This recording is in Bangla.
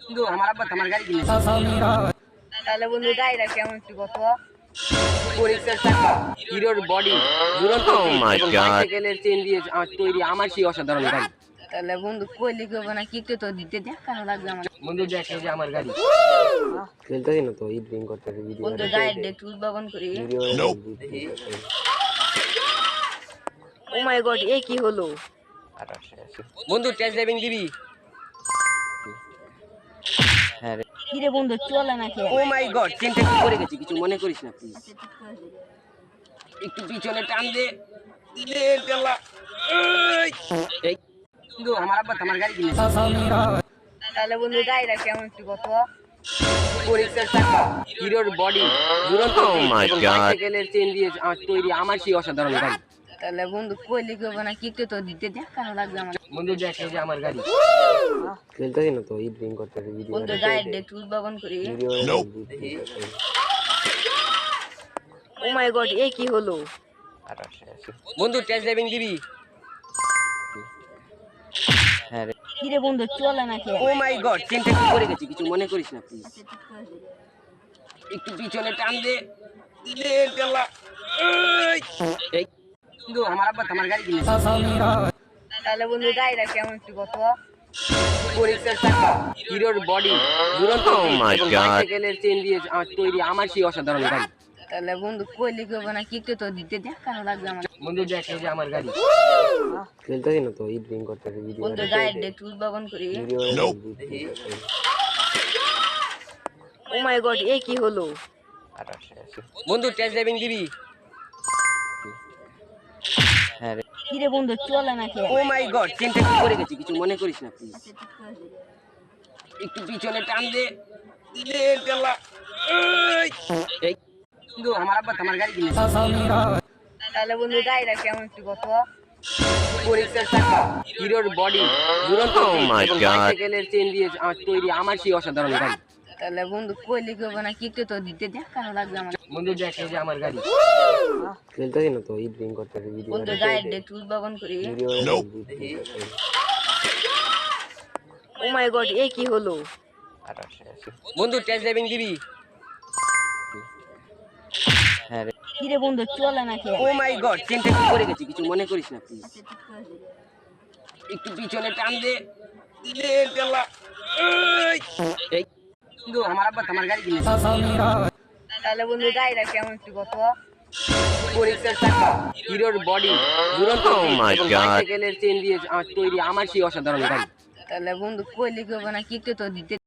কিন্তু আমার আব্বা তো আমার গাড়ি কিনেছে। তাহলে বন্ধু গাড়িটা কেমন একটু কত? পরীক্ষার চাকা, হিরোর বডি, দুরন্ত Oh my এবং God! সাইকেলের চেন দিয়ে তৈরি আমার সেই অসাধারণ গাড়ি। তাহলে বন্ধু কইলে কেউ না কিকতে তো দিতে দেখানো লাগবে আমার। বন্ধু দেখ এই যে আমার গাড়ি। খেলতেছি না তো ঈদ ড্রিং করতেছি ভিডিও। বন্ধু গাড়ির ডেট উদ্ভাবন করি। ও মাই গড, এ কি হলো? বন্ধু টেস্ট ড্রাইভিং দিবি? হ্যাঁ রে। কি রে বন্ধু চলে না কে? ও মাই গড, চেনটা কি পড়ে গেছে, কিছু মনে করিস না প্লিজ। একটু পিছনে টান দে। দে টেলা। এই কিন্তু আমার আব্বা তো আমার গাড়ি কিনেছে। তাহলে বন্ধু গাড়িটা কেমন একটু কত? পরীক্ষার চাকা, হিরোর বডি, দুরন্ত Oh my এবং God! সাইকেলের চেন দিয়ে তৈরি আমার সেই অসাধারণ গাড়ি। তাহলে বন্ধু কইলে কেউ না কিকতে তো দিতে দেখানো লাগবে আমার। বন্ধু দেখ এই যে আমার গাড়ি। খেলতেছি না তো ঈদ ড্রিং করতেছি ভিডিও। বন্ধু গাড়ির ডেট উদ্ভাবন করি। ও মাই গড, এ কি হলো? বন্ধু টেস্ট ড্রাইভিং দিবি? হ্যাঁ রে। কি রে বন্ধু চলে না কে? ও মাই গড, চেনটা কি পড়ে গেছে, কিছু মনে করিস না প্লিজ। একটু পিছনে টান দে। দে টেলা। এই কিন্তু আমার আব্বা তো আমার গাড়ি কিনেছে। তাহলে বন্ধু গাড়িটা কেমন একটু কত? পরীক্ষার চাকা, হিরোর বডি, দুরন্ত Oh my এবং God! সাইকেলের চেন দিয়ে তৈরি আমার সেই অসাধারণ গাড়ি। তাহলে বন্ধু কইলে কেউ না কিকতে তো দিতে দেখানো লাগবে আমার। বন্ধু দেখ এই যে আমার গাড়ি। খেলতেছি না তো ঈদ ড্রিং করতেছি ভিডিও। বন্ধু গাড়ির ডেট উদ্ভাবন করি। ও মাই গড, এ কি হলো? বন্ধু টেস্ট ড্রাইভিং দিবি? হ্যাঁ রে। কি রে বন্ধু চলে না কে? ও মাই গড, চেনটা কি পড়ে গেছে, কিছু মনে করিস না প্লিজ। একটু পিছনে টান দে। দে টেলা। এই কিন্তু আমার আব্বা তো আমার গাড়ি কিনেছে। তাহলে বন্ধু গাড়িটা কেমন একটু কত? পরীক্ষার চাকা, হিরোর বডি, দুরন্ত Oh my এবং God! সাইকেলের চেন দিয়ে তৈরি আমার সেই অসাধারণ গাড়ি। তাহলে বন্ধু কইলে কেউ না কিকতে তো দিতে দেখানো লাগবে আমার। বন্ধু দেখ এই যে আমার গাড়ি। খেলতেছি না তো ঈদ ড্রিং করতেছি ভিডিও। বন্ধু গাড়ির ডেট উদ্ভাবন করি। ও মাই গড, এ কি হলো? বন্ধু টেস্ট ড্রাইভিং দিবি? হ্যাঁ রে। কি রে বন্ধু চলে না কে? ও মাই গড, চেনটা কি পড়ে গেছে, কিছু মনে করিস না প্লিজ। একটু পিছনে টান দে। দে টেলা। এই কিন্তু আমার আব্বা তো আমার গাড়ি কিনেছে। তাহলে বন্ধু গাড়িটা কেমন একটু কত? পরীক্ষার চাকা, হিরোর বডি, দুরন্ত Oh my এবং God! সাইকেলের চেন দিয়ে তৈরি আমার সেই অসাধারণ গাড়ি। তাহলে বন্ধু কইলে কেউ না কিকতে তো দিতে